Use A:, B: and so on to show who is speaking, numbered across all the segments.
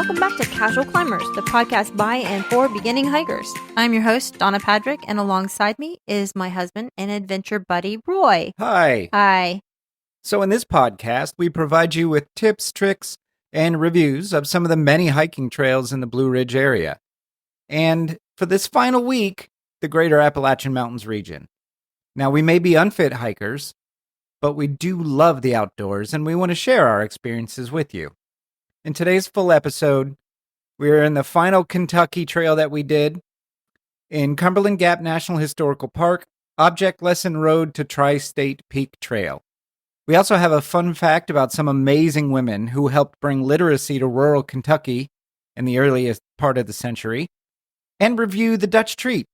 A: welcome back to Casual Climbers, the podcast by and for beginning hikers. I'm your host, Donna Padrick, and alongside me is my husband and adventure buddy, Roy.
B: Hi.
A: Hi.
B: So in this podcast, we provide you with tips, tricks, and reviews of some of the many hiking trails in the Blue Ridge area. And for this final week, the Greater Appalachian Mountains region. Now, we may be unfit hikers, but we do love the outdoors, and we want to share our experiences with you. In today's full episode, we're in the final Kentucky trail that we did in Cumberland Gap National Historical Park, Object Lesson Road to Tri-State Peak Trail. We also have a fun fact about some amazing women who helped bring literacy to rural Kentucky in the earliest part of the century, and review the Dutch Treat,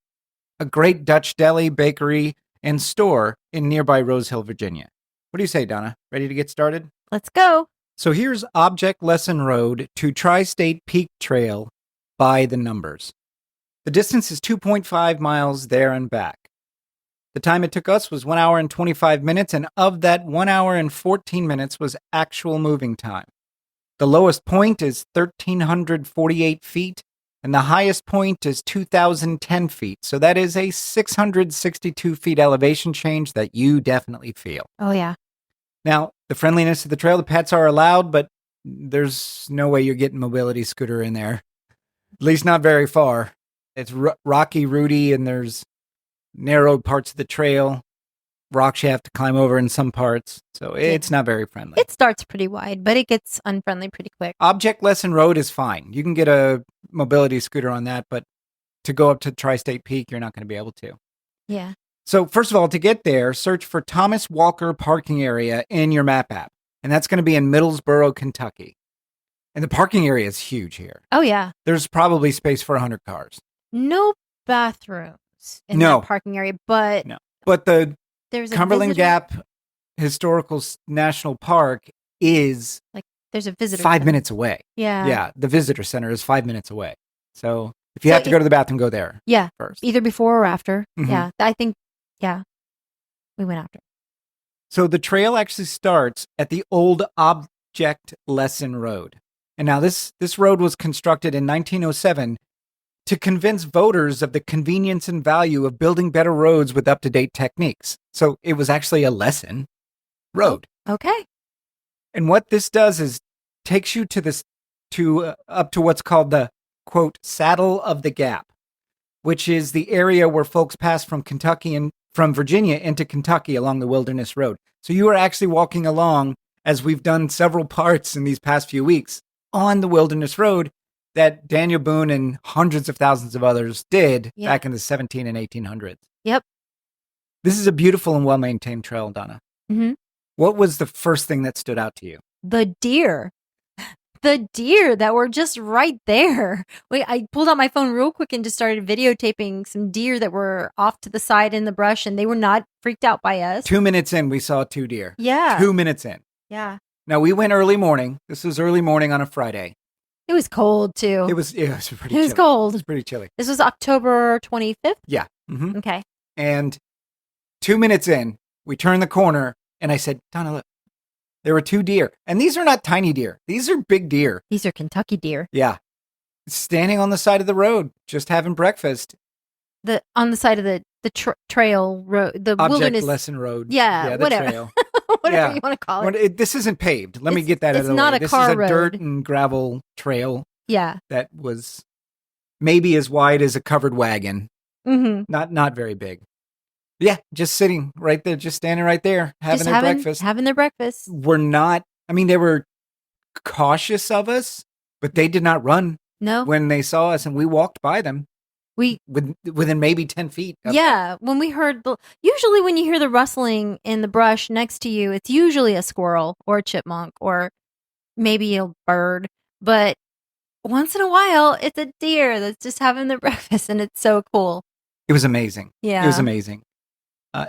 B: a great Dutch deli, bakery, and store in nearby Rose Hill, Virginia. What do you say, Donna? Ready to get started?
A: Let's go.
B: So here's Object Lesson Road to Tri-State Peak Trail by the numbers. The distance is 2.5 miles there and back. The time it took us was 1 hour and 25 minutes, and of that 1 hour and 14 minutes was actual moving time. The lowest point is 1,348 feet, and the highest point is 2,010 feet. So that is a 662 feet elevation change that you definitely feel.
A: Oh, yeah.
B: Now, the friendliness of the trail, the pets are allowed, but there's no way you're getting mobility scooter in there. At least not very far. It's rocky, rooty, and there's narrow parts of the trail, rocks you have to climb over in some parts. So it's not very friendly.
A: It starts pretty wide, but it gets unfriendly pretty quick.
B: Object Lesson Road is fine. You can get a mobility scooter on that, but to go up to Tri-State Peak, you're not going to be able to.
A: Yeah.
B: So first of all, to get there, search for Thomas Walker Parking Area in your map app. And that's going to be in Middlesboro, Kentucky. And the parking area is huge here.
A: Oh, yeah.
B: There's probably space for 100 cars.
A: No bathrooms in that parking area, but...
B: No. But
A: there's
B: Cumberland Gap Historical National Park is...
A: there's a visitor
B: 5
A: center.
B: minutes away.
A: Yeah.
B: Yeah, the visitor center is 5 minutes away. So if you have to go to the bathroom, go there.
A: Yeah.
B: First.
A: Either before or after.
B: Mm-hmm.
A: Yeah. I think, we went after.
B: So the trail actually starts at the old Object Lesson Road. And now this road was constructed in 1907 to convince voters of the convenience and value of building better roads with up-to-date techniques. So it was actually a lesson road.
A: Oh, okay.
B: And what this does is takes you up to what's called the, quote, Saddle of the Gap, which is the area where folks pass from Kentucky and from Virginia into Kentucky along the Wilderness Road. So you are actually walking along, as we've done several parts in these past few weeks, on the Wilderness Road that Daniel Boone and hundreds of thousands of others did back in the 17 and 1800s.
A: Yep.
B: This is a beautiful and well-maintained trail, Donna.
A: Mm-hmm.
B: What was the first thing that stood out to you?
A: The deer. The deer that were just right there. I pulled out my phone real quick and just started videotaping some deer that were off to the side in the brush, and they were not freaked out by us.
B: 2 minutes in, we saw 2 deer.
A: Yeah.
B: 2 minutes in.
A: Yeah.
B: Now, we went early morning. This was early morning on a Friday.
A: It was cold, too.
B: It was pretty chilly.
A: It was cold.
B: It was pretty chilly.
A: This was October 25th?
B: Yeah. Mm-hmm.
A: Okay.
B: And 2 minutes in, we turned the corner, and I said, Donna, look. There were 2 deer. And these are not tiny deer. These are big deer.
A: These are Kentucky deer.
B: Yeah. Standing on the side of the road, just having breakfast.
A: On the side of the trail road, the
B: Object
A: wilderness.
B: Lesson Road.
A: Yeah,
B: the
A: whatever.
B: Trail.
A: Whatever you want to call it.
B: This isn't paved. Let me get that out of the way.
A: It's not a
B: this
A: car
B: is a
A: road.
B: dirt and gravel trail.
A: Yeah.
B: That was maybe as wide as a covered wagon.
A: Mm-hmm.
B: Not very big. Yeah, just sitting right there, just standing right there, having their breakfast.
A: Having their breakfast.
B: They were cautious of us, but they did not run when they saw us, and we walked by them. Within maybe 10 feet.
A: When we heard usually when you hear the rustling in the brush next to you, it's usually a squirrel or a chipmunk or maybe a bird. But once in a while, it's a deer that's just having their breakfast, and it's so cool.
B: It was amazing.
A: Yeah.
B: It was amazing.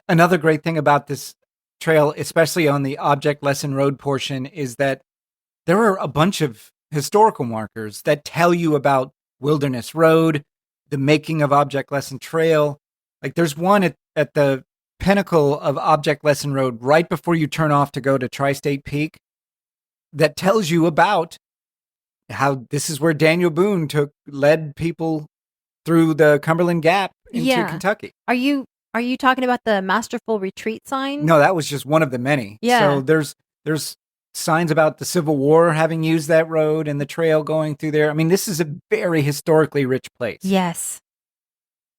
B: Another great thing about this trail, especially on the Object Lesson Road portion, is that there are a bunch of historical markers that tell you about Wilderness Road, the making of Object Lesson Trail. Like there's one at the pinnacle of Object Lesson Road right before you turn off to go to Tri-State Peak that tells you about how this is where Daniel Boone led people through the Cumberland Gap into Kentucky.
A: Are you talking about the Masterful Retreat sign?
B: No, that was just one of the many.
A: Yeah.
B: So there's signs about the Civil War having used that road and the trail going through there. I mean, this is a very historically rich place.
A: Yes.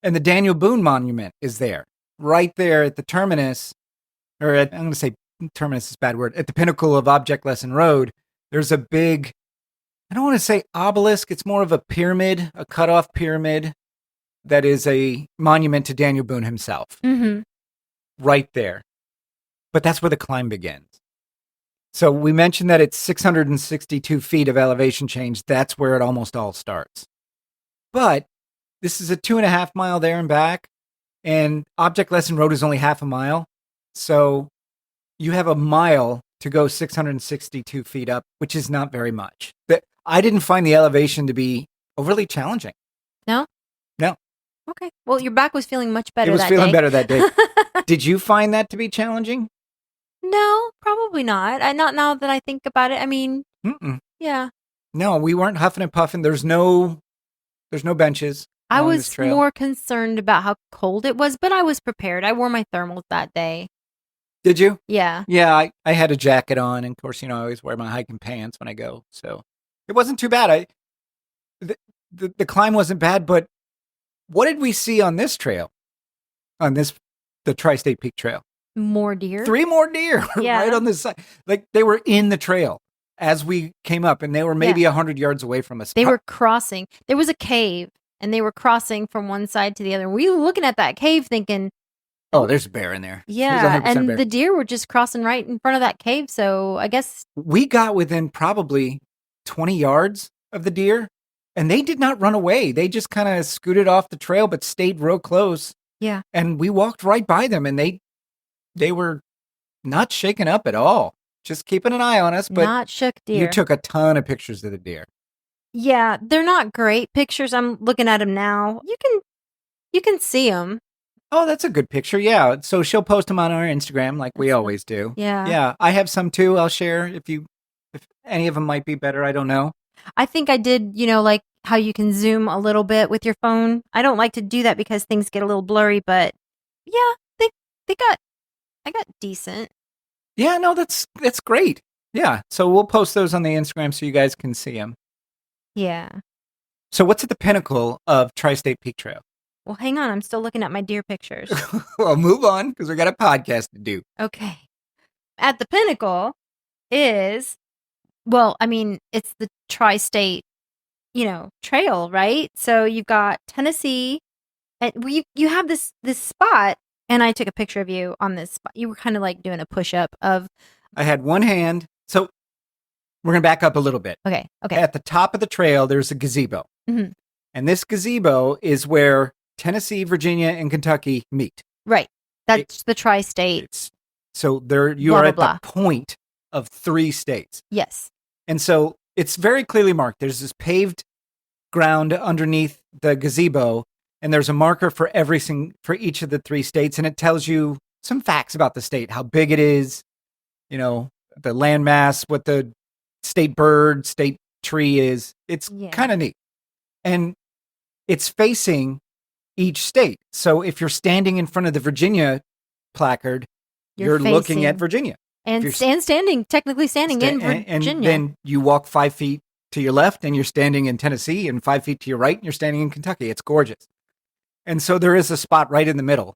B: And the Daniel Boone Monument is there, right there at the terminus, I'm going to say terminus is a bad word, at the pinnacle of Object Lesson Road. There's a big, I don't want to say obelisk, it's more of a pyramid, a cut-off pyramid that is a monument to Daniel Boone himself.
A: Mm-hmm.
B: Right there. But that's where the climb begins. So we mentioned that it's 662 feet of elevation change. That's where it almost all starts. But this is a 2.5 mile there and back, and Object Lesson Road is only half a mile. So you have a mile to go 662 feet up, which is not very much. But I didn't find the elevation to be overly challenging.
A: No?
B: No.
A: Okay. Well, your back was feeling much better that day.
B: It was feeling better that day. Did you find that to be challenging?
A: No, probably not. Not now that I think about it. I mean, yeah.
B: No, we weren't huffing and puffing. There's no benches.
A: I was more concerned about how cold it was, but I was prepared. I wore my thermals that day.
B: Did you?
A: Yeah.
B: Yeah, I had a jacket on, and of course, I always wear my hiking pants when I go, so it wasn't too bad. The climb wasn't bad, but what did we see on this trail? The Tri-State Peak Trail?
A: More deer.
B: 3 more deer right on this side. Like, they were in the trail as we came up, and they were maybe 100 yards away from us.
A: They were crossing. There was a cave, and they were crossing from one side to the other. We were looking at that cave thinking,
B: oh, there's a bear in there.
A: Yeah, and the deer were just crossing right in front of that cave, so I guess...
B: We got within probably 20 yards of the deer, and they did not run away. They just kind of scooted off the trail, but stayed real close.
A: Yeah.
B: And we walked right by them, and they were not shaken up at all. Just keeping an eye on us, but
A: not shook deer.
B: You took a ton of pictures of the deer.
A: Yeah, they're not great pictures. I'm looking at them now. You can see them.
B: Oh, that's a good picture. Yeah. So she'll post them on our Instagram like we always do.
A: Yeah.
B: Yeah. I have some too. I'll share if any of them might be better. I don't know.
A: I think I did, like how you can zoom a little bit with your phone. I don't like to do that because things get a little blurry, but yeah, I got decent.
B: Yeah, no, that's great. Yeah. So we'll post those on the Instagram so you guys can see them.
A: Yeah.
B: So what's at the pinnacle of Tri-State Peak Trail?
A: Well, hang on. I'm still looking at my deer pictures.
B: Well, move on because we got a podcast to do.
A: Okay. At the pinnacle is, it's the Tri-State, trail, right? So you've got Tennessee, and you have this spot, and I took a picture of you on this spot. You were kind of like doing a push-up of...
B: I had one hand. So we're going to back up a little bit.
A: Okay.
B: At the top of the trail, there's a gazebo.
A: Mm-hmm.
B: And this gazebo is where Tennessee, Virginia, and Kentucky meet.
A: Right. That's the Tri-State.
B: So you are at the point of 3 states.
A: Yes.
B: And so it's very clearly marked. There's this paved ground underneath the gazebo, and there's a marker for each of the 3 states, and it tells you some facts about the state, how big it is, the landmass, what the state bird, state tree is. It's kind of neat. And it's facing each state. So if you're standing in front of the Virginia placard, you're looking at Virginia.
A: And technically standing in Virginia.
B: And then you walk 5 feet to your left and you're standing in Tennessee, and 5 feet to your right and you're standing in Kentucky. It's gorgeous. And so there is a spot right in the middle.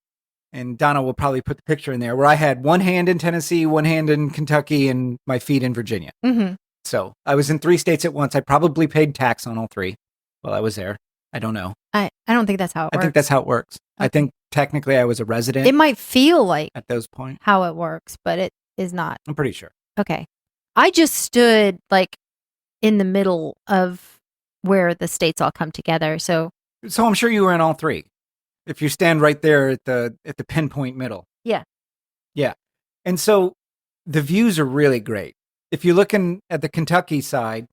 B: And Donna will probably put the picture in there where I had one hand in Tennessee, one hand in Kentucky, and my feet in Virginia.
A: Mm-hmm.
B: So I was in 3 states at once. I probably paid tax on all 3 while I was there. I don't know.
A: I don't think that's how it works.
B: I think that's how it works. Okay. I think technically I was a resident.
A: It might feel like
B: at those points
A: how it works, but it is not.
B: I'm pretty sure.
A: Okay. I just stood like in the middle of where the states all come together. So
B: I'm sure you were in all 3. If you stand right there at the pinpoint middle.
A: Yeah.
B: Yeah. And so the views are really great. If you're looking at the Kentucky side,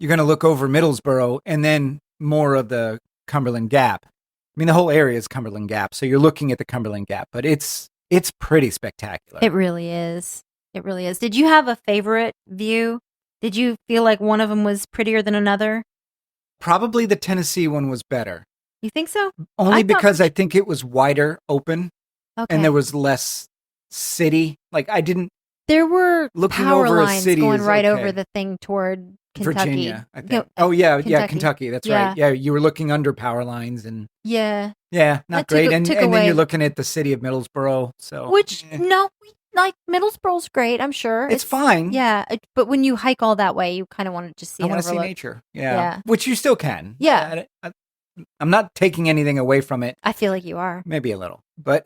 B: you're going to look over Middlesboro and then more of the Cumberland Gap. I mean, the whole area is Cumberland Gap. So you're looking at the Cumberland Gap, but it's pretty spectacular.
A: It really is. It really is. Did you have a favorite view? Did you feel like one of them was prettier than another?
B: Probably the Tennessee one was better.
A: You think so?
B: Only
A: I thought-
B: because I think it was wider open
A: Okay.
B: and there was less city. Like I didn't
A: There were
B: looking
A: power
B: over a
A: lines
B: city
A: going
B: is
A: right
B: okay.
A: over the thing toward Kentucky.
B: Virginia, I think.
A: No,
B: Oh yeah,
A: Kentucky.
B: Kentucky. That's
A: Yeah.
B: right. Yeah, you were looking under power lines and
A: Yeah.
B: yeah, not
A: That took-
B: great. And
A: took
B: then
A: away-
B: you're looking at the city of Middlesboro. So
A: Which,
B: eh,
A: no, like, Middlesboro's great, I'm sure.
B: it's fine.
A: Yeah, but when you hike all that way, you kind of want to just see
B: I
A: it
B: want to see
A: overlook.
B: nature. Yeah.
A: Yeah.
B: Which you still can.
A: Yeah.
B: I'm not taking anything away from it.
A: I feel like you are.
B: Maybe a little, but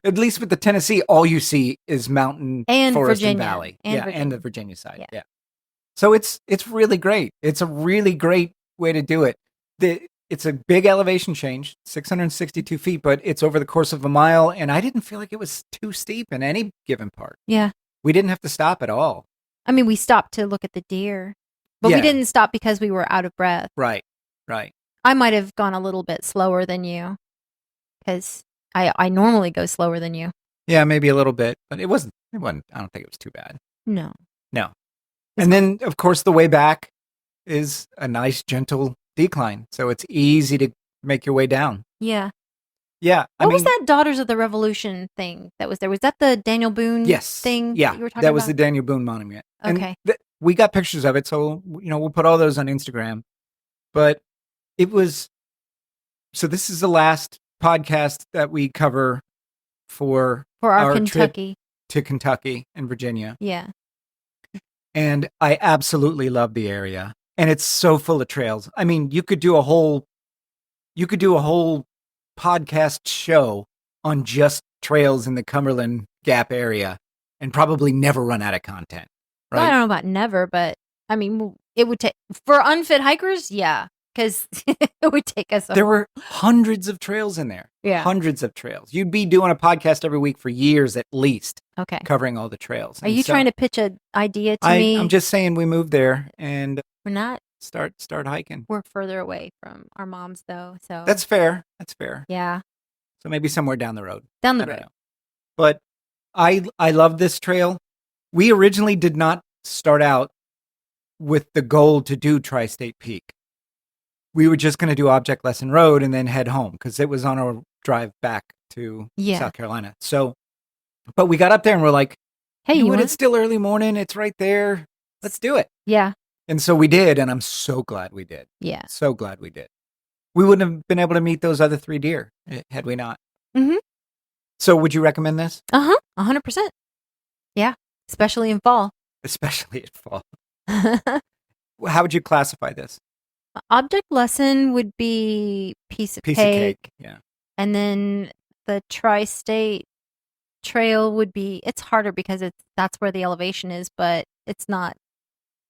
B: at least with the Tennessee, all you see is mountain,
A: And
B: forest,
A: Virginia.
B: and valley.
A: And
B: And
A: Virginia.
B: the Virginia side.
A: Yeah.
B: Yeah. So it's really great. It's a really great way to do it. It's a big elevation change, 662 feet, but it's over the course of a mile, and I didn't feel like it was too steep in any given part.
A: Yeah.
B: We didn't have to stop at all.
A: I mean, we stopped to look at the deer, but
B: Yeah.
A: we didn't stop because we were out of breath.
B: Right.
A: I might have gone a little bit slower than you because I normally go slower than you.
B: Yeah, maybe a little bit, but it wasn't, I don't think it was too bad.
A: No.
B: And then, of course, the way back is a nice, gentle decline. So it's easy to make your way down.
A: Yeah.
B: Yeah.
A: What was that Daughters of the Revolution thing that was there? Was that the Daniel Boone
B: Yes.
A: thing
B: Yeah.
A: that you were talking
B: That was
A: about?
B: the Daniel Boone Monument.
A: Okay.
B: And we got pictures of it. So, we'll put all those on Instagram. But it was, so this is the last podcast that we cover for
A: our
B: trip
A: Kentucky.
B: to Kentucky and Virginia.
A: Yeah.
B: And I absolutely love the area. And it's so full of trails. I mean, you could do a whole podcast show on just trails in the Cumberland Gap area and probably never run out of content.
A: Well, I
B: Right?
A: don't know about never, but I mean, it would take for unfit hikers. Yeah. Because it would take us.
B: There were hundreds of trails in there.
A: Yeah.
B: Hundreds of trails. You'd be doing a podcast every week for years at least,
A: Okay.
B: covering all the trails.
A: Are you trying to pitch an idea to me?
B: I'm just saying we move there and
A: We're not.
B: start hiking.
A: We're further away from our moms, though. So
B: That's fair.
A: yeah,
B: So maybe somewhere down the road.
A: down the
B: I don't
A: road.
B: know. But I love this trail. We originally did not start out with the goal to do Tri-State Peak. We were just going to do Object Lesson Road and then head home because it was on our drive back to
A: Yeah.
B: South Carolina. So, but we got up there and we're like,
A: Hey,
B: you know
A: you
B: what?
A: want?
B: It's still early morning. It's right there. Let's do it.
A: Yeah,
B: And so we did. And I'm so glad we did.
A: yeah.
B: So glad we did. We wouldn't have been able to meet those other 3 deer had we not.
A: Mhm.
B: So would you recommend this?
A: 100%. Yeah, especially in fall.
B: Especially at fall. How would you classify this?
A: Object lesson would be piece of
B: Piece
A: cake,
B: of cake. Yeah.
A: and then the tri-state trail would be. It's harder because that's where the elevation is, but it's not.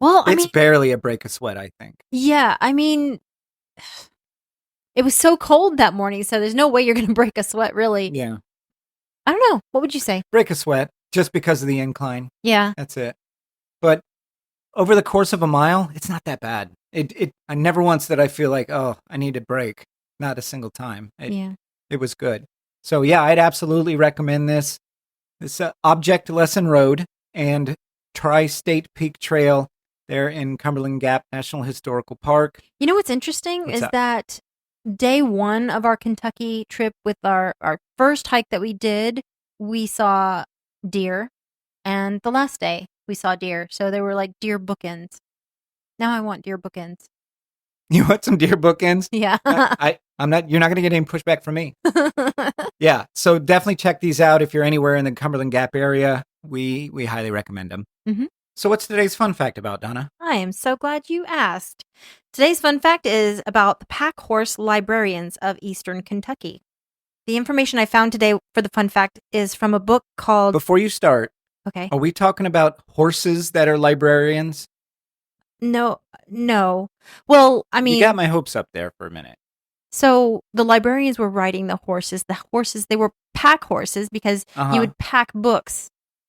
A: Well, I
B: It's
A: mean,
B: barely a break of sweat, I think.
A: yeah. I mean, it was so cold that morning, so there's no way you're going to break a sweat. Really,
B: Yeah.
A: I don't know. What would you say?
B: Break a sweat just because of the incline.
A: Yeah,
B: That's it. But over the course of a mile, it's not that bad. I never once did I feel like, oh, I need a break. Not a single time.
A: yeah.
B: It was good. So yeah, I'd absolutely recommend this. This Object Lesson Road and Tri-State Peak Trail there in Cumberland Gap National Historical Park.
A: You know what's interesting
B: What's
A: is
B: that?
A: that day one of our Kentucky trip with our first hike that we did, we saw deer. And the last day we saw deer. So they were like deer bookends. Now I want deer bookends.
B: You want some deer bookends?
A: Yeah.
B: I'm not. You're not going to get any pushback from me. Yeah. So definitely check these out if you're anywhere in the Cumberland Gap area. We highly recommend them.
A: Mhm.
B: So what's today's fun fact about, Donna?
A: I am so glad you asked. Today's fun fact is about the pack horse librarians of Eastern Kentucky. The information I found today for the fun fact is from a book called.
B: Before you start,
A: Okay.
B: are we talking about horses that are librarians?
A: No. Well, I mean.
B: You got my hopes up there for a minute.
A: So the librarians were riding the horses. The horses, they were pack horses because
B: Uh-huh.
A: you would pack books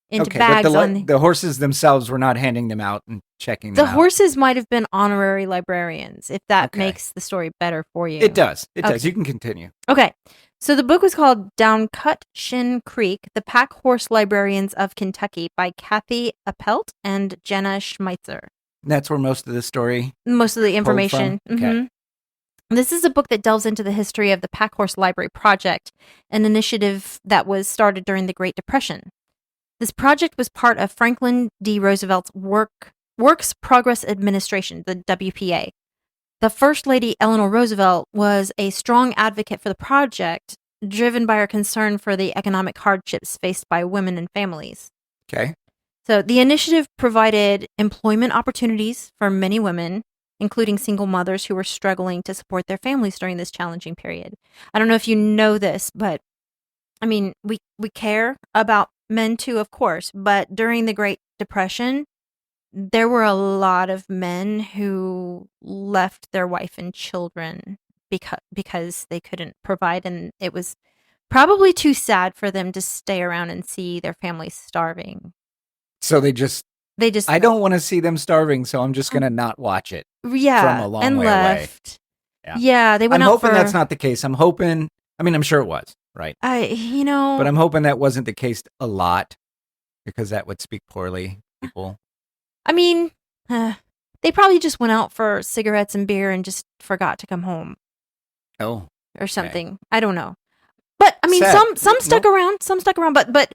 A: into
B: Okay,
A: bags
B: but
A: on.
B: the horses themselves were not handing them out and checking
A: The
B: them out.
A: horses might have been honorary librarians, if that
B: Okay.
A: makes the story better for you.
B: It does. It does.
A: Okay.
B: You can continue.
A: Okay. So the book was called Down Cut Shin Creek, The Pack Horse Librarians of Kentucky by Kathy Appelt and Jenna Schmeitzer.
B: That's where most of the story
A: Most of the
B: pulled from?
A: information.
B: Okay.
A: Mhm. This is a book that delves into the history of the Packhorse Library Project, an initiative that was started during the Great Depression. This project was part of Franklin D. Roosevelt's Works Progress Administration, the WPA. The First Lady Eleanor Roosevelt was a strong advocate for the project, driven by her concern for the economic hardships faced by women and families.
B: Okay.
A: So the initiative provided employment opportunities for many women, including single mothers who were struggling to support their families during this challenging period. I don't know if you know this, but I mean, we care about men too, of course, but during the Great Depression, there were a lot of men who left their wife and children because they couldn't provide, and it was probably too sad for them to stay around and see their families starving.
B: So they
A: just
B: I don't want to see them starving, so I'm just going to not watch it.
A: Yeah,
B: from a long
A: and
B: way
A: left.
B: away.
A: Yeah, they went
B: I'm
A: out
B: hoping
A: for.
B: that's not the case. I'm sure it was, right? But I'm hoping that wasn't the case a lot, because that would speak poorly of people.
A: I mean, they probably just went out for cigarettes and beer and just forgot to come home.
B: Oh,
A: or something. I don't know. But I mean,
B: Sad.
A: some stuck around. Some stuck around. But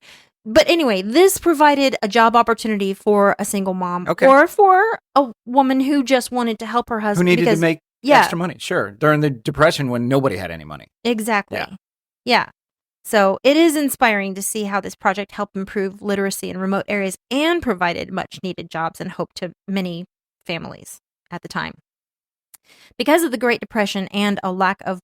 A: anyway, this provided a job opportunity for a single mom, or for a woman who just wanted to help her husband,
B: who needed to make extra money. Sure, during the Depression when nobody had any money.
A: Exactly. Yeah. So it is inspiring to see how this project helped improve literacy in remote areas and provided much needed jobs and hope to many families at the time. Because of the Great Depression and a lack of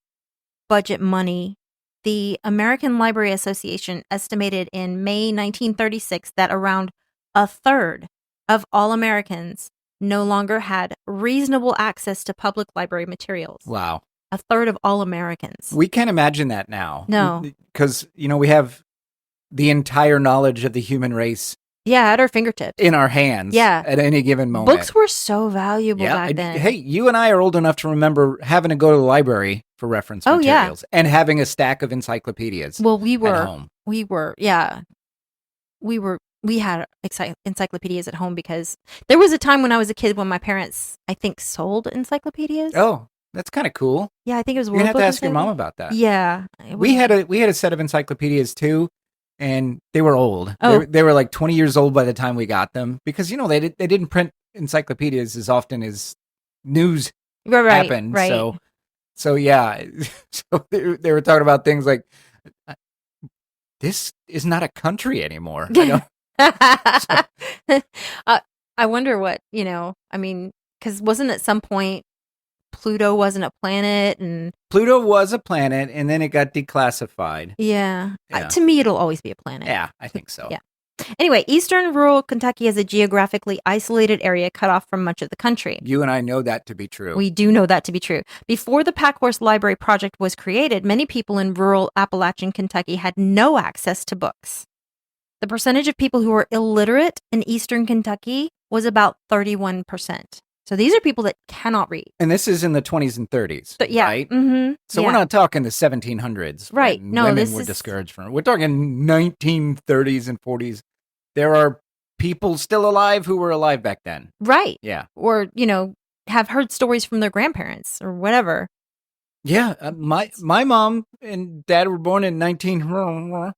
A: budget money, the American Library Association estimated in May 1936 that around a third of all Americans no longer had reasonable access to public library materials.
B: Wow.
A: A third of all Americans.
B: We can't imagine that now.
A: No.
B: Because, we have the entire knowledge of the human race.
A: Yeah, at our fingertips.
B: In our hands.
A: Yeah.
B: At any given moment.
A: Books were so valuable back then.
B: Hey, you and I are old enough to remember having to go to the library for reference materials. And having a stack of encyclopedias.
A: Well, we were.
B: At home.
A: We were, yeah. We had encyclopedias at home because there was a time when I was a kid when my parents, I think, sold encyclopedias.
B: Oh, that's kind of cool.
A: Yeah, I think it was.
B: You're gonna have to ask your mom about that.
A: Yeah,
B: we had a set of encyclopedias too, and they were old.
A: Oh.
B: They were like 20 years old by the time we got them, because they didn't print encyclopedias as often as news happened.
A: Right.
B: So yeah, so they were talking about things like, this is not a country anymore.
A: I wonder what, I mean, because wasn't at some point Pluto wasn't a planet, and
B: Pluto was a planet, and then it got declassified.
A: Yeah. To me, it'll always be a planet.
B: Yeah, I think so.
A: Yeah. Anyway, eastern rural Kentucky is a geographically isolated area cut off from much of the country.
B: You and I know that to be true.
A: We do know that to be true. Before the Packhorse Library Project was created, many people in rural Appalachian Kentucky had no access to books. The percentage of people who were illiterate in eastern Kentucky was about 31%. So these are people that cannot read.
B: And this is in the 20s and 30s,
A: yeah.
B: right?
A: Mm-hmm.
B: So we're not talking the 1700s.
A: Right. No,
B: women were discouraged from it. We're talking 1930s and 40s. There are people still alive who were alive back then.
A: Right.
B: Yeah.
A: Or, have heard stories from their grandparents or whatever.
B: Yeah. My mom and dad were born in 19... So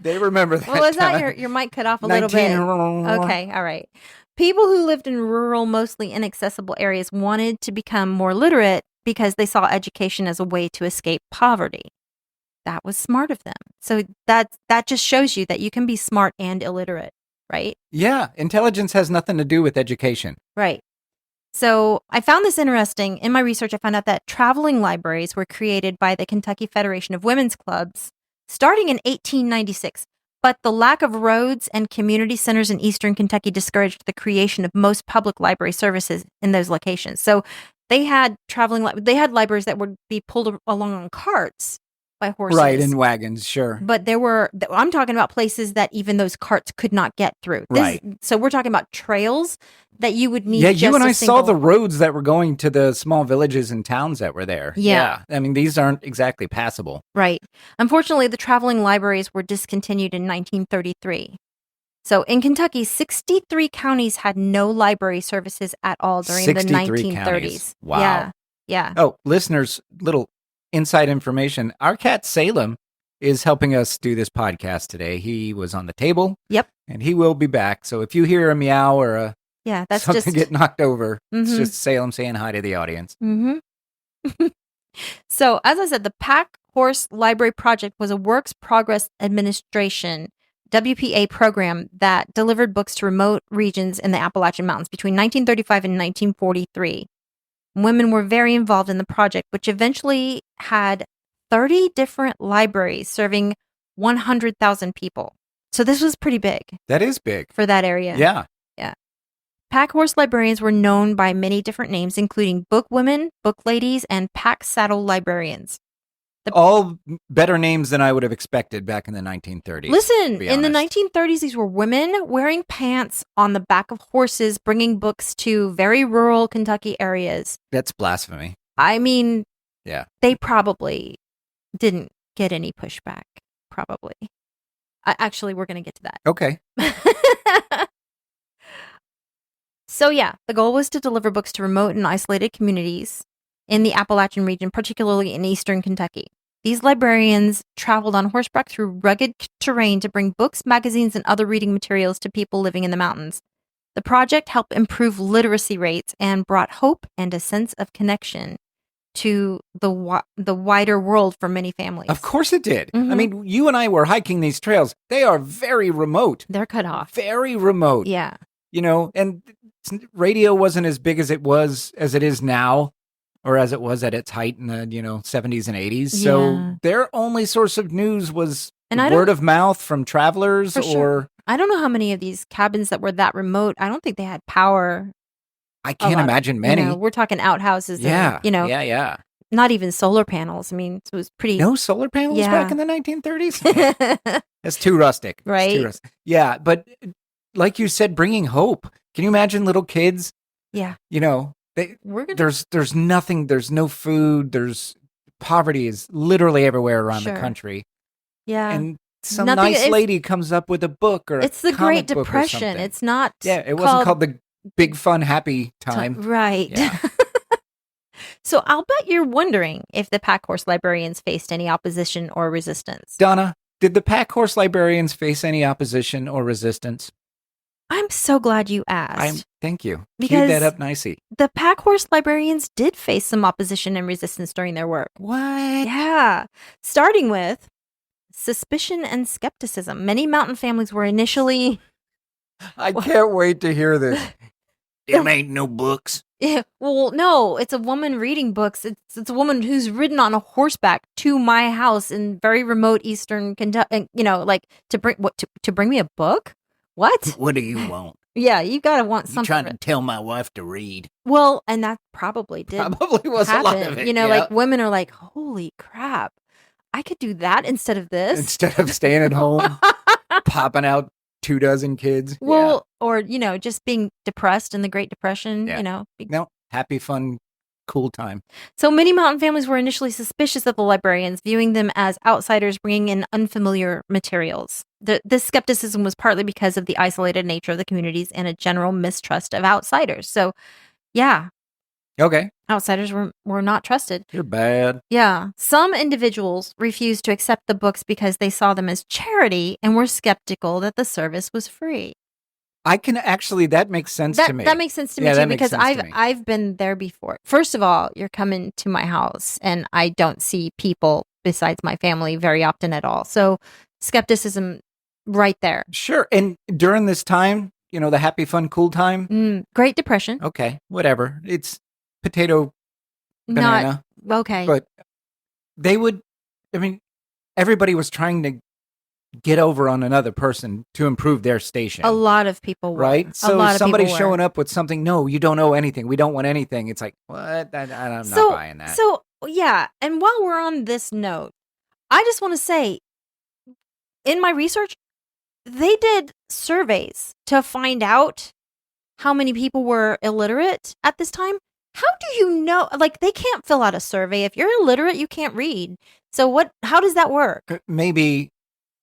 B: they remember that.
A: Well, was that your mic cut off a little bit? Okay. All right. People who lived in rural, mostly inaccessible areas wanted to become more literate because they saw education as a way to escape poverty. That was smart of them. So that just shows you that you can be smart and illiterate, right?
B: Yeah. Intelligence has nothing to do with education.
A: Right. So I found this interesting. In my research, I found out that traveling libraries were created by the Kentucky Federation of Women's Clubs starting in 1896. But the lack of roads and community centers in eastern Kentucky discouraged the creation of most public library services in those locations. So they had they had libraries that would be pulled along on carts by horses.
B: Right, in wagons, sure.
A: But I'm talking about places that even those carts could not get through.
B: Right.
A: So we're talking about trails that you would need.
B: Yeah, you and I saw the roads that were going to the small villages and towns that were there.
A: Yeah.
B: I mean, these aren't exactly passable.
A: Right. Unfortunately, the traveling libraries were discontinued in 1933. So in Kentucky, 63 counties had no library services at all during the
B: 63
A: 1930s.
B: counties. Wow.
A: Yeah. Yeah.
B: Oh, listeners, little inside information. Our cat Salem is helping us do this podcast today. He was on the table.
A: Yep.
B: And he will be back. So if you hear a meow or
A: that's
B: something
A: just
B: get knocked over, it's
A: Mhm.
B: just Salem saying hi to the audience.
A: Mm-hmm. So, as I said, the Pack Horse Library Project was a Works Progress Administration WPA program that delivered books to remote regions in the Appalachian Mountains between 1935 and 1943. Women were very involved in the project, which eventually had 30 different libraries serving 100,000 people. So this was pretty big.
B: That is big.
A: For that area.
B: Yeah.
A: Yeah. Pack horse librarians were known by many different names, including book women, book ladies, and pack saddle librarians.
B: All better names than I would have expected back in the 1930s.
A: Listen, in the 1930s, these were women wearing pants on the back of horses, bringing books to very rural Kentucky areas.
B: That's blasphemy.
A: I mean,
B: yeah,
A: they probably didn't get any pushback. Probably. Actually, we're going to get to that.
B: Okay.
A: So, yeah, the goal was to deliver books to remote and isolated communities in the Appalachian region, particularly in eastern Kentucky. These librarians traveled on horseback through rugged terrain to bring books, magazines, and other reading materials to people living in the mountains. The project helped improve literacy rates and brought hope and a sense of connection to the wider world for many families.
B: Of course it did.
A: Mm-hmm.
B: I mean, you and I were hiking these trails. They are very remote.
A: They're cut off.
B: Very remote.
A: Yeah.
B: You know, and radio wasn't as big as it is now, or as it was at its height in the, 70s and 80s.
A: Yeah.
B: So their only source of news was
A: and
B: word of mouth from travelers.
A: Sure. I don't know how many of these cabins that were that remote. I don't think they had power.
B: I can't imagine many.
A: We're talking outhouses.
B: Yeah.
A: And,
B: Yeah.
A: Not even solar panels. I mean, it was pretty.
B: No solar panels back in the 1930s? That's too rustic.
A: Right.
B: It's too rustic. Yeah. But like you said, bringing hope. Can you imagine little kids?
A: Yeah.
B: There's nothing, there's no food, there's poverty is literally everywhere around the country.
A: Yeah.
B: And some nice lady comes up with a book or
A: it's the Great Depression. It's not.
B: Yeah, it wasn't called the Big Fun Happy Time.
A: Right.
B: Yeah.
A: So I'll bet you're wondering if the pack horse librarians faced any opposition or resistance.
B: Donna, did the pack horse librarians face any opposition or resistance?
A: I'm so glad you asked.
B: Thank you.
A: Because
B: queued that up nicely.
A: The pack horse librarians did face some opposition and resistance during their work.
B: What?
A: Yeah. Starting with suspicion and skepticism. Many mountain families were initially...
B: I can't wait to hear this. There ain't no books.
A: Yeah, well, no, it's a woman reading books. It's a woman who's ridden on a horseback to my house in very remote eastern Kentucky. To bring me a book. What?
B: What do you want?
A: Yeah, you gotta want something.
B: Trying to tell my wife to read.
A: Well, and that probably did.
B: Probably was
A: happen.
B: A lot of it.
A: Like women are like, holy crap, I could do that instead of this.
B: Instead of staying at home, popping out 24 kids.
A: Well, or just being depressed in the Great Depression.
B: Yeah. No, happy, fun, cool time.
A: So many mountain families were initially suspicious of the librarians, viewing them as outsiders bringing in unfamiliar materials. This skepticism was partly because of the isolated nature of the communities and a general mistrust of outsiders. So, yeah.
B: Okay.
A: Outsiders were not trusted.
B: You're bad.
A: Yeah. Some individuals refused to accept the books because they saw them as charity and were skeptical that the service was free.
B: That makes sense to me.
A: That makes sense to me too, because I've been there before. First of all, you're coming to my house and I don't see people besides my family very often at all. So skepticism right there.
B: Sure. And during this time, the happy, fun, cool time.
A: Great Depression.
B: Okay. Whatever. It's potato, banana.
A: Not, okay.
B: But everybody was trying to get over on another person to improve their station.
A: A lot of people were.
B: Right? So somebody showing up with something, no, you don't know anything. We don't want anything. It's like, what? I'm not buying that.
A: So, yeah. And while we're on this note, I just want to say, in my research, they did surveys to find out how many people were illiterate at this time. How do you know? Like, they can't fill out a survey. If you're illiterate, you can't read. So how does that work?
B: Maybe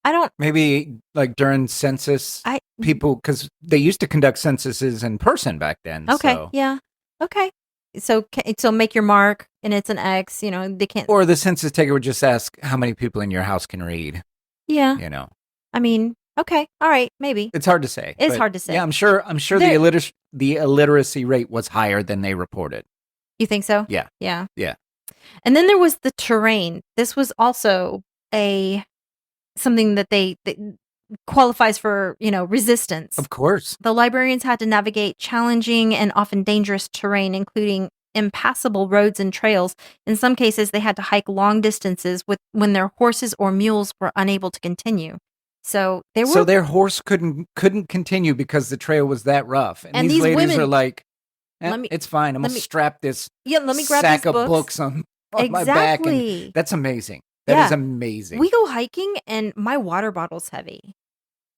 A: I don't.
B: Maybe like during census
A: I
B: people, because they used to conduct censuses in person back then.
A: okay.
B: So,
A: Yeah. Okay. So make your mark, and it's an X. They can't.
B: or the census taker would just ask how many people in your house can read.
A: Yeah.
B: You know,
A: I mean, okay. All right. Maybe
B: it's hard to say.
A: it's
B: but
A: hard to say.
B: Yeah, I'm sure. The illiteracy rate was higher than they reported.
A: You think so?
B: Yeah.
A: Yeah.
B: Yeah.
A: And then there was the terrain. This was also something that that qualifies for, resistance.
B: Of course.
A: The librarians had to navigate challenging and often dangerous terrain, including impassable roads and trails. In some cases, they had to hike long distances when their horses or mules were unable to continue. So
B: their horse couldn't continue because the trail was that rough. And these ladies
A: women
B: are like, it's fine. I'm gonna strap this
A: let me grab
B: sack
A: these
B: of books on my back. And that's amazing. That is amazing.
A: We go hiking and my water bottle's heavy.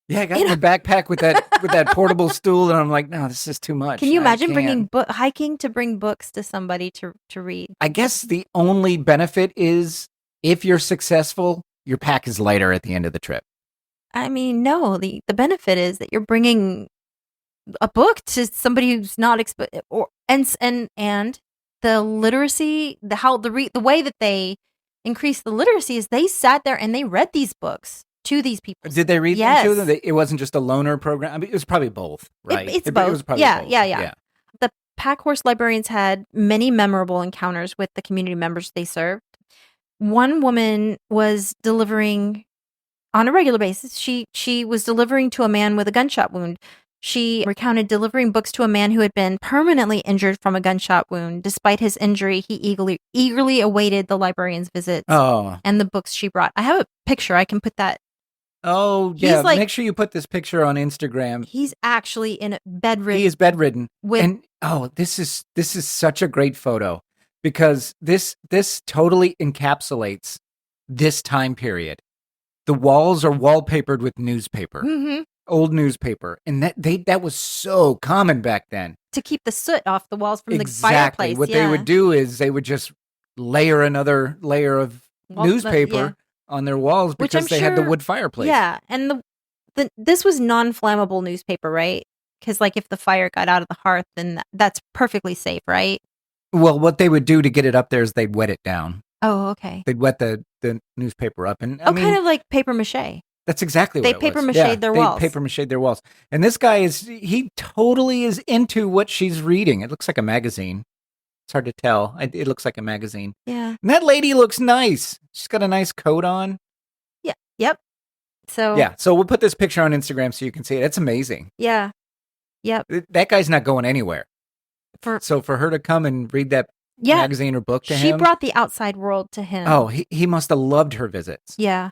B: Yeah, I got my backpack with that portable stool, and I'm like, no, this is too much.
A: Can you imagine hiking to bring books to somebody to read?
B: I guess the only benefit is if you're successful, your pack is lighter at the end of the trip.
A: I mean, no, the benefit is that you're bringing a book to somebody who's not and the literacy, the way that they increase the literacy is they sat there and they read these books to these people.
B: Did they read them to them? It wasn't just a loaner program. I mean, it was probably both, right?
A: It's both.
B: It was probably
A: both.
B: Both.
A: Yeah. The pack horse librarians had many memorable encounters with the community members they served. One woman was delivering on a regular basis. She was delivering to a man with a gunshot wound. She recounted delivering books to a man who had been permanently injured from a gunshot wound. Despite his injury, he eagerly awaited the librarian's visits and the books she brought. I have a picture. I can put that.
B: Oh, yeah. Make sure you put this picture on Instagram.
A: He's actually bedridden.
B: He is bedridden. This is such a great photo because this totally encapsulates this time period. The walls are wallpapered with newspaper.
A: Mm-hmm.
B: Old newspaper, and that was so common back then
A: to keep the soot off the walls from the fireplace.
B: What they would do is they would just layer another layer of newspaper on their walls because they had the wood fireplace.
A: Yeah, and this was non-flammable newspaper, right? Because if the fire got out of the hearth, then that's perfectly safe, right?
B: Well, what they would do to get it up there is they'd wet it down.
A: Oh, okay.
B: They'd wet the newspaper up, and
A: kind of like paper mache.
B: That's exactly what
A: they paper mache their walls.
B: They paper mache their walls. And this guy he totally is into what she's reading. It looks like a magazine. It's hard to tell. It looks like a magazine.
A: Yeah.
B: And that lady looks nice. She's got a nice coat on.
A: Yeah. Yep. So
B: we'll put this picture on Instagram so you can see it. It's amazing.
A: Yeah. Yep.
B: That guy's not going anywhere. So for her to come and read that magazine or book to him.
A: She brought the outside world to him.
B: Oh, he must have loved her visits.
A: Yeah.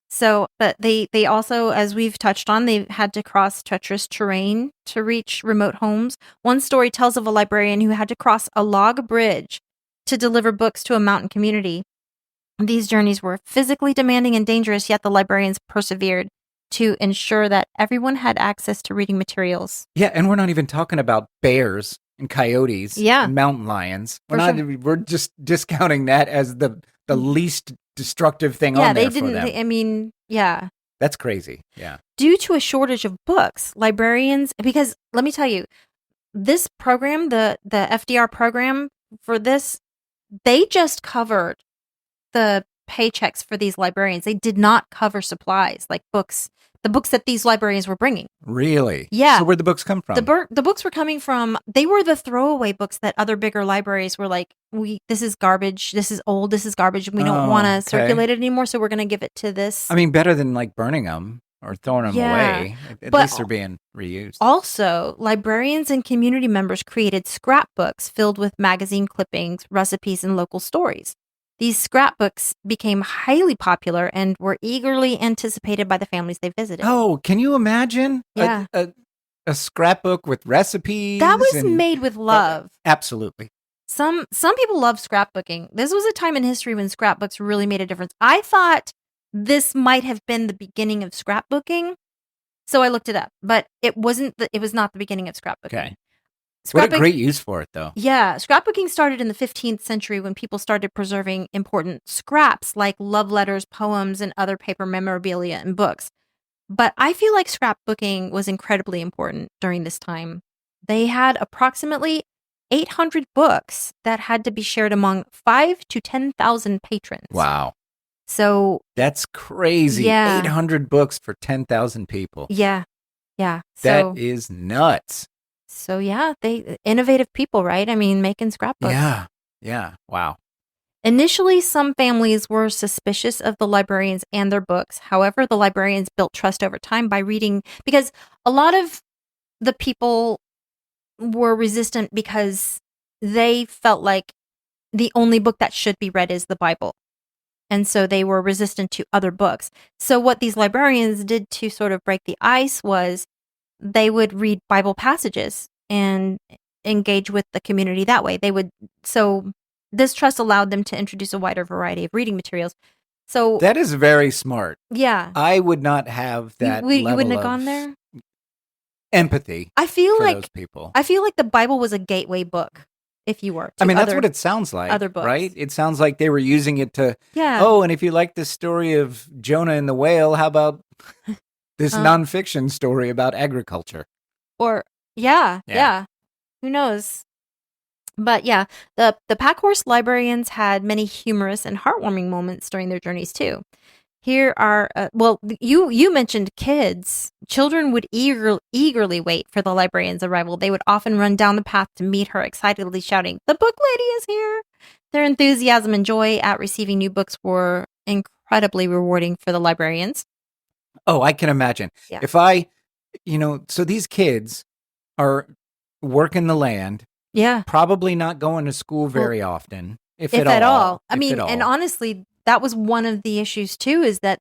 A: So, but they also, as we've touched on, they had to cross treacherous terrain to reach remote homes. One story tells of a librarian who had to cross a log bridge to deliver books to a mountain community. These journeys were physically demanding and dangerous, yet the librarians persevered to ensure that everyone had access to reading materials.
B: Yeah, and we're not even talking about bears and coyotes and mountain lions. We're just discounting that as the least destructive thing on there for them. That's crazy. Yeah.
A: Due to a shortage of books, librarians, because let me tell you, this program, the FDR program for this, they just covered the paychecks for these librarians. They did not cover supplies like books, the books that these librarians were bringing.
B: Really?
A: Yeah.
B: So where'd the books come from?
A: The books were coming from, they were the throwaway books that other bigger libraries were like, this is garbage, this is old, this is garbage, we don't want to circulate it anymore, so we're going to give it to this.
B: I mean, better than like burning them or throwing them away. At least they're being reused.
A: Also, librarians and community members created scrapbooks filled with magazine clippings, recipes, and local stories. These scrapbooks became highly popular and were eagerly anticipated by the families they visited.
B: Oh, can you imagine?
A: Yeah.
B: A scrapbook with recipes?
A: That was made with love.
B: Absolutely.
A: Some people love scrapbooking. This was a time in history when scrapbooks really made a difference. I thought this might have been the beginning of scrapbooking, so I looked it up. But it wasn't. It was not the beginning of scrapbooking.
B: Okay. What a great use for it, though.
A: Yeah, scrapbooking started in the 15th century when people started preserving important scraps like love letters, poems, and other paper memorabilia and books. But I feel like scrapbooking was incredibly important during this time. They had approximately 800 books that had to be shared among 5 to 10,000 patrons.
B: Wow.
A: So
B: that's crazy.
A: Yeah.
B: 800 books for 10,000 people.
A: Yeah. Yeah.
B: That is nuts.
A: So yeah, they innovative people, right? I mean, making scrapbooks.
B: Yeah. Yeah. Wow.
A: Initially, some families were suspicious of the librarians and their books. However, the librarians built trust over time by reading, because a lot of the people were resistant because they felt like the only book that should be read is the Bible. And so they were resistant to other books. So what these librarians did to sort of break the ice was they would read Bible passages and engage with the community that way. So this trust allowed them to introduce a wider variety of reading materials. So
B: that is very smart.
A: Yeah.
B: I would not have that level
A: you wouldn't have
B: of
A: gone there?
B: Empathy.
A: I feel
B: for
A: like
B: those people.
A: I feel like the Bible was a gateway book, if you were.
B: I mean, that's what it sounds like.
A: Other books.
B: Right? It sounds like they were using it to,
A: Yeah.
B: oh, and if you like the story of Jonah and the whale, how about this nonfiction story about agriculture?
A: Or, yeah. Who knows? But yeah, the Packhorse librarians had many humorous and heartwarming moments during their journeys too. Here are, you mentioned kids. Children would eagerly wait for the librarian's arrival. They would often run down the path to meet her, excitedly shouting, "The book lady is here!" Their enthusiasm and joy at receiving new books were incredibly rewarding for the librarians.
B: Oh, I can imagine.
A: Yeah.
B: If so these kids are working the land.
A: Yeah.
B: Probably not going to school very often, if at
A: all. I
B: if
A: mean,
B: at all.
A: and honestly, that was one of the issues too, is that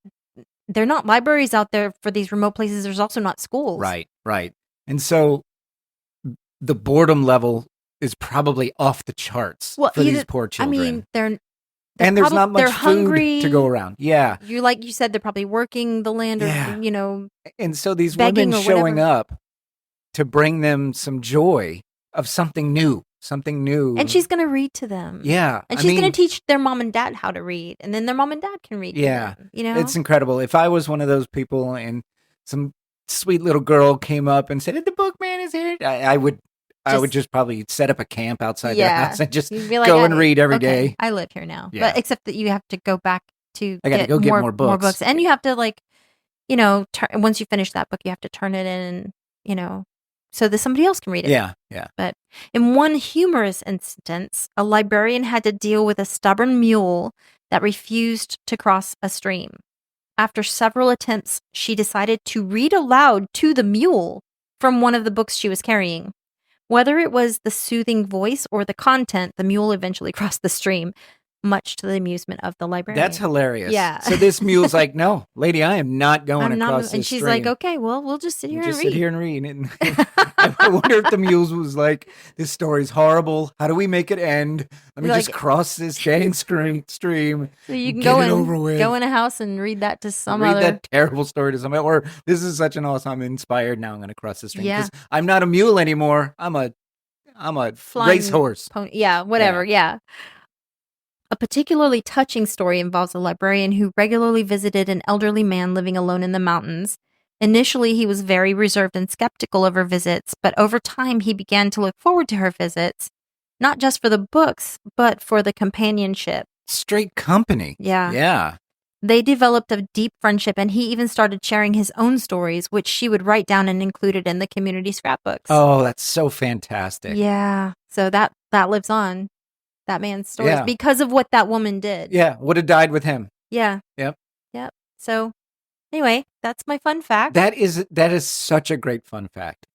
A: there are not libraries out there for these remote places. There's also not schools.
B: Right. And so the boredom level is probably off the charts for these poor children.
A: I mean, they're
B: and there's not much food
A: hungry
B: to go around. Yeah.
A: Like you said, they're probably working the land or,
B: And so these women showing up to bring them some joy of something new.
A: And she's going to read to them.
B: Yeah.
A: And she's going to teach their mom and dad how to read. And then their mom and dad can read to them,
B: It's incredible. If I was one of those people and some sweet little girl came up and said, "The bookman is here," I would just probably set up a camp outside their house and just go and read every day.
A: I live here now. Yeah. But except that you have to go back to
B: get more books.
A: And you have to once you finish that book, you have to turn it in, so that somebody else can read it.
B: Yeah.
A: But in one humorous instance, a librarian had to deal with a stubborn mule that refused to cross a stream. After several attempts, she decided to read aloud to the mule from one of the books she was carrying. Whether it was the soothing voice or the content, the mule eventually crossed the stream, much to the amusement of the librarian.
B: That's hilarious.
A: Yeah.
B: So this mule's like, "No, lady, I am not going across this
A: And she's
B: stream."
A: like, "Okay, well, we'll just sit here and read."
B: Sit here and read. And I wonder if the mule was like, "This story's horrible. How do we make it end? Let me just cross this dang stream.
A: So you can
B: go
A: in a house and read that to
B: read that terrible story to somebody. Or this is such an awesome. I'm inspired now. I'm going to cross the stream because I'm not a mule anymore. I'm a racehorse.
A: Pony. Yeah, whatever. Yeah. A particularly touching story involves a librarian who regularly visited an elderly man living alone in the mountains. Initially, he was very reserved and skeptical of her visits, but over time, he began to look forward to her visits, not just for the books, but for the companionship.
B: Straight company.
A: Yeah. They developed a deep friendship, and he even started sharing his own stories, which she would write down and included in the community scrapbooks.
B: Oh, that's so fantastic.
A: Yeah. So that lives on. That man's stories because of what that woman did.
B: Yeah, would have died with him.
A: Yeah.
B: Yep.
A: So anyway, that's my fun fact.
B: That is such a great fun fact.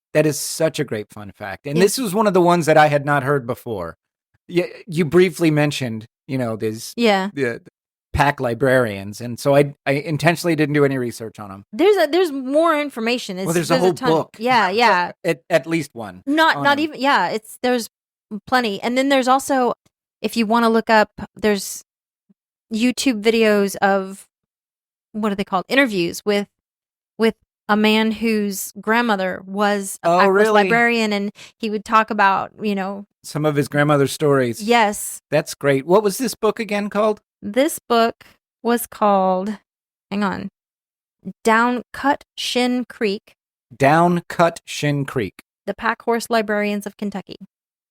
B: And this was one of the ones that I had not heard before. You briefly mentioned, these the pack librarians, and so I intentionally didn't do any research on them.
A: There's more information.
B: There's a whole book.
A: Yeah.
B: At least one.
A: Not even. Yeah, there's plenty, and then there's also, if you want to look up, there's YouTube videos of, what are they called? Interviews with a man whose grandmother was a
B: Oh,
A: Packers
B: really?
A: librarian, and he would talk about,
B: Some of his grandmother's stories.
A: yes.
B: That's great. What was this book again called?
A: This book was called, hang on, Down Cut Shin Creek,
B: Down Cut Shin Creek
A: The Pack Horse Librarians of Kentucky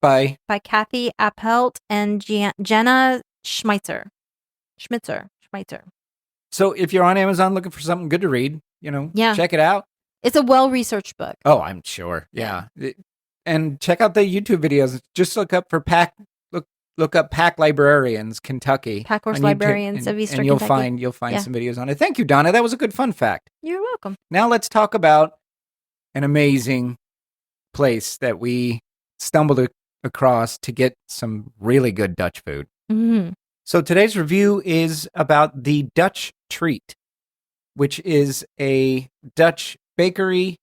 B: by
A: by Kathy Appelt and Jenna Schmeitzer.
B: So if you're on Amazon looking for something good to read,
A: Yeah.
B: check it out.
A: It's a well-researched book.
B: Oh, I'm sure. Yeah. And check out the YouTube videos. Just look up for look up Pack Librarians Kentucky.
A: Pack Horse
B: on YouTube,
A: Librarians of Eastern
B: and you'll
A: Kentucky.
B: You'll find
A: Yeah.
B: some videos on it. Thank you, Donna. That was a good fun fact.
A: You're welcome.
B: Now let's talk about an amazing place that we stumbled across to get some really good Dutch food.
A: Mm-hmm.
B: So today's review is about the Dutch Treat, which is a Dutch bakery,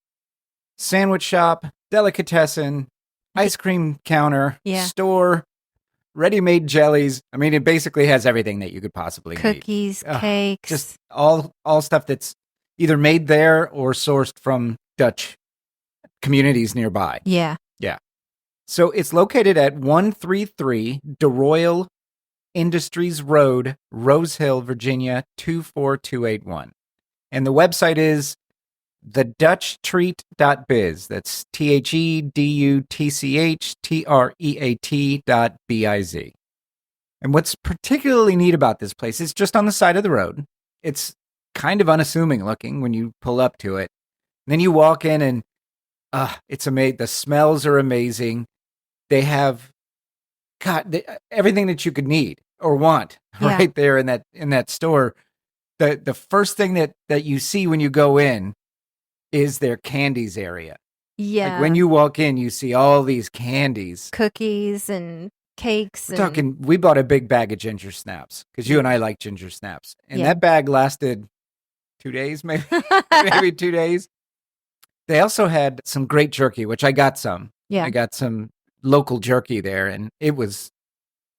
B: sandwich shop, delicatessen, ice cream counter,
A: Yeah.
B: store, ready-made jellies. I mean, it basically has everything that you could possibly need.
A: Cookies, cakes.
B: Just all stuff that's either made there or sourced from Dutch communities nearby.
A: Yeah.
B: So it's located at 133 DeRoyal Industries Road, Rose Hill, Virginia, 24281. And the website is thedutchtreat.biz. That's THEDUTCHTREAT.biz. And what's particularly neat about this place, it's just on the side of the road. It's kind of unassuming looking when you pull up to it. And then you walk in and it's amazing. The smells are amazing. They have everything that you could need or want right there in that store. The first thing that you see when you go in is their candies area.
A: Yeah.
B: Like when you walk in, you see all these candies.
A: Cookies and cakes.
B: We bought a big bag of ginger snaps because you and I like ginger snaps. And that bag lasted 2 days, maybe, maybe 2 days. They also had some great jerky, which I got some.
A: Yeah.
B: I got some local jerky there, and it was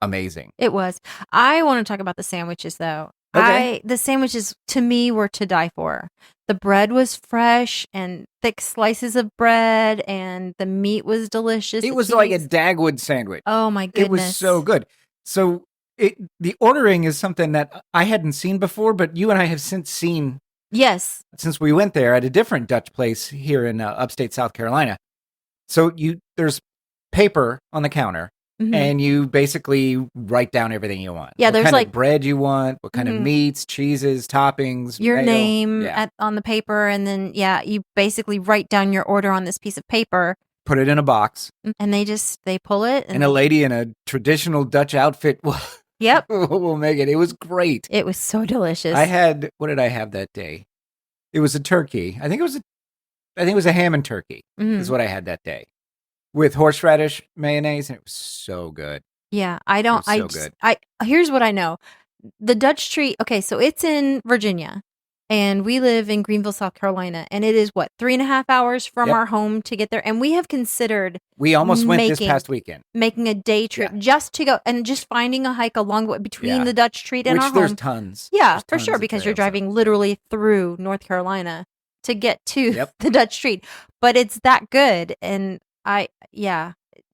B: amazing.
A: It was. I want to talk about the sandwiches, though.
B: Okay.
A: The sandwiches, to me, were to die for. The bread was fresh and thick slices of bread, and the meat was delicious.
B: It
A: The
B: was like a
A: cheese-
B: Dagwood sandwich.
A: Oh, my goodness.
B: It was so good. So the ordering is something that I hadn't seen before, but you and I have since seen.
A: Yes.
B: Since we went there at a different Dutch place here in upstate South Carolina. So there's paper on the counter, and you basically write down everything you want.
A: Yeah,
B: what
A: there's
B: kind
A: like
B: of bread you want, what kind of meats, cheeses, toppings,
A: your
B: mayo.
A: name on the paper, and then you basically write down your order on this piece of paper.
B: Put it in a box,
A: and they pull it,
B: and a lady in a traditional Dutch outfit
A: Yep.
B: will make it. It was great.
A: It was so delicious.
B: What did I have that day? It was a turkey. I think it was a ham and turkey is what I had that day with horseradish mayonnaise, and it was so good.
A: Yeah,
B: good.
A: Here's what I know. The Dutch Treat, okay, so it's in Virginia, and we live in Greenville, South Carolina, and it is 3.5 hours from our home to get there, and we have considered
B: we almost went this past weekend.
A: Making a day trip just to go and just finding a hike along between the Dutch Treat and our home.
B: Which there's tons.
A: Yeah,
B: there's
A: for
B: tons
A: sure,
B: of
A: because you're
B: trails.
A: driving literally through North Carolina to get to the Dutch Treat. But it's that good, and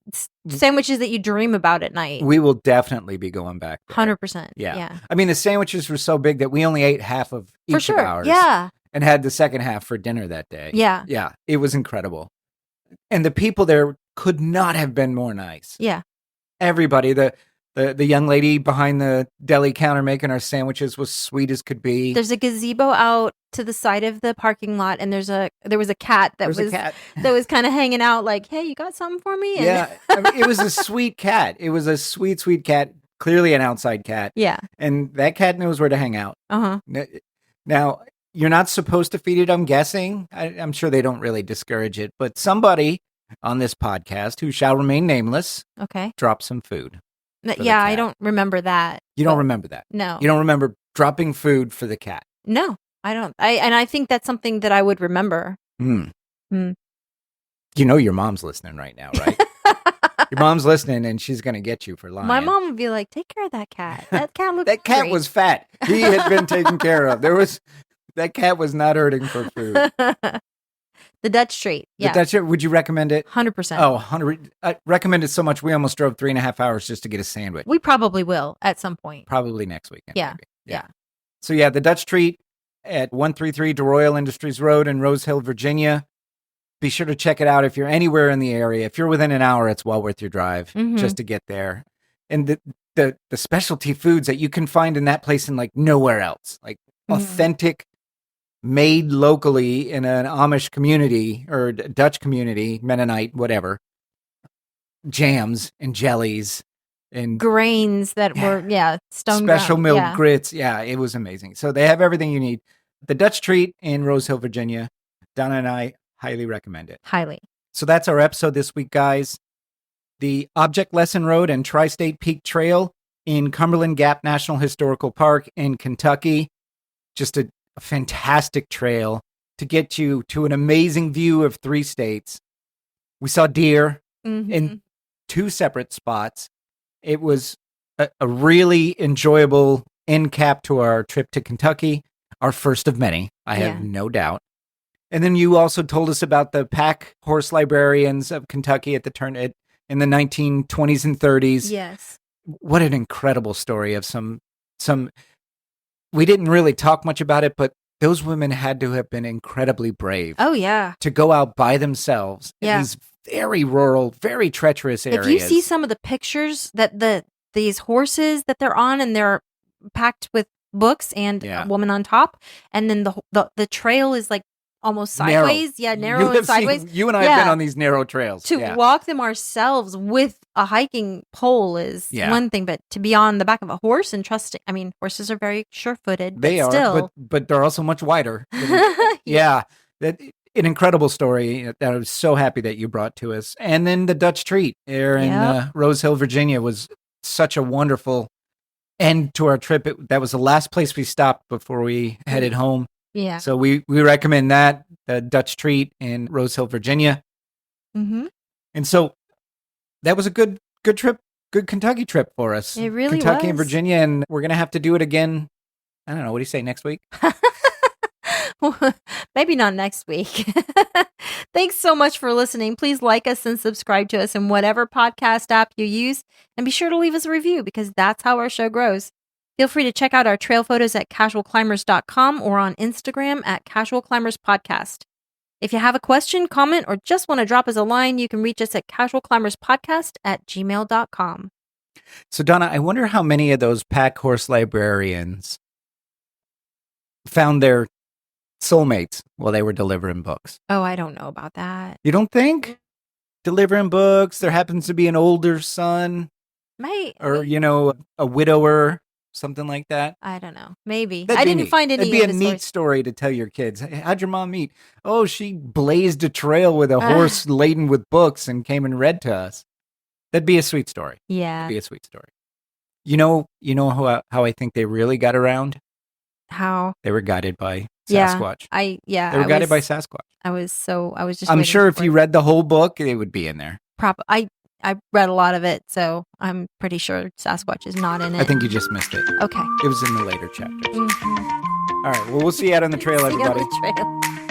A: it's sandwiches that you dream about at night.
B: We will definitely be going back there.
A: 100%.
B: Yeah.
A: Yeah.
B: I mean, the sandwiches were so big that we only ate half of each
A: For sure.
B: of ours.
A: Yeah.
B: And had the second half for dinner that day.
A: Yeah.
B: Yeah. It was incredible. And the people there could not have been more nice.
A: Yeah.
B: Everybody, the young lady behind the deli counter making our sandwiches was sweet as could be.
A: There's a gazebo out to the side of the parking lot, and there was a cat that was kind of hanging out, like, "Hey, you got something for me?" And
B: yeah, I mean, it was a sweet cat. It was a sweet cat. Clearly an outside cat.
A: Yeah,
B: and that cat knows where to hang out. Now you're not supposed to feed it. I'm guessing. I'm sure they don't really discourage it, but somebody on this podcast who shall remain nameless, drop some food.
A: Yeah, I don't remember that.
B: You don't remember that?
A: No.
B: You don't remember dropping food for the cat?
A: No, I don't. I think that's something that I would remember.
B: You know your mom's listening right now, right? Your mom's listening, and she's going to get you for lying.
A: My mom would be like, "Take care of that cat. That cat looks
B: That cat
A: great."
B: was fat. He had been taken care of. That cat was not hurting for food.
A: The Dutch treat. Yeah.
B: The Dutch treat, would you recommend it?
A: 100%.
B: Oh, 100. I recommend it so much. We almost drove 3.5 hours just to get a sandwich.
A: We probably will at some point.
B: Probably next weekend.
A: Yeah.
B: Maybe.
A: Yeah.
B: So yeah, the Dutch treat at 133 DeRoyal Industries Road in Rose Hill, Virginia. Be sure to check it out if you're anywhere in the area. If you're within an hour, it's well worth your drive just to get there. And the specialty foods that you can find in that place and like nowhere else, like authentic, made locally in an Amish community or Dutch community, Mennonite, whatever, jams and jellies and
A: grains that were, stone
B: special
A: ground.
B: milled grits. Yeah, it was amazing. So they have everything you need. The Dutch treat in Rose Hill, Virginia. Donna and I highly recommend it.
A: Highly.
B: So that's our episode this week, guys. The Object Lesson Road and Tri-State Peak Trail in Cumberland Gap National Historical Park in Kentucky. Just a fantastic trail to get you to an amazing view of 3 states. We saw deer in 2 separate spots. It was a really enjoyable end cap to our trip to Kentucky, our first of many, I have no doubt. And then you also told us about the pack horse librarians of Kentucky at the turn in the 1920s and 30s.
A: Yes.
B: What an incredible story of some. We didn't really talk much about it, but those women had to have been incredibly brave.
A: Oh, yeah.
B: To go out by themselves in these very rural, very treacherous areas.
A: If you see some of the pictures that these horses that they're on, and they're packed with books and a woman on top, and then the trail is like almost sideways. Narrow and sideways.
B: You and I have been on these narrow trails.
A: To walk them ourselves with a hiking pole is one thing, but to be on the back of a horse and trusting, I mean, horses are very sure-footed.
B: They are,
A: still.
B: but they're also much wider. An incredible story that I was so happy that you brought to us. And then the Dutch treat there in Rose Hill, Virginia was such a wonderful end to our trip. That was the last place we stopped before we headed home.
A: Yeah.
B: So we recommend that, the Dutch treat in Rose Hill, Virginia. And so that was a good trip, good Kentucky trip for us.
A: It really
B: Kentucky and
A: was.
B: Virginia, and we're going to have to do it again. I don't know. What do you say, next week?
A: Maybe not next week. Thanks so much for listening. Please like us and subscribe to us in whatever podcast app you use. And be sure to leave us a review because that's how our show grows. Feel free to check out our trail photos at casualclimbers.com or on Instagram at Casual Climbers Podcast. If you have a question, comment, or just want to drop us a line, you can reach us at casualclimberspodcast@gmail.com.
B: So, Donna, I wonder how many of those pack horse librarians found their soulmates while they were delivering books.
A: Oh, I don't know about that.
B: You don't think? Delivering books, there happens to be an older son or, a widower, something like that.
A: I don't know. Maybe.
B: That'd
A: I
B: be
A: didn't
B: neat.
A: find any.
B: It'd be a neat story to tell your kids. Hey, how'd your mom meet? Oh, she blazed a trail with a horse laden with books and came and read to us. That'd be a sweet story.
A: Yeah.
B: That'd be a sweet story. You know how I think they really got around?
A: How?
B: They were guided by Sasquatch. They were guided by Sasquatch.
A: I was just.
B: I'm sure if you read the whole book, it would be in there.
A: I read a lot of it, so I'm pretty sure Sasquatch is not in it.
B: I think you just missed it.
A: Okay.
B: It was in the later chapters. All right. Well, we'll see you out on the trail, everybody.
A: See you on the trail.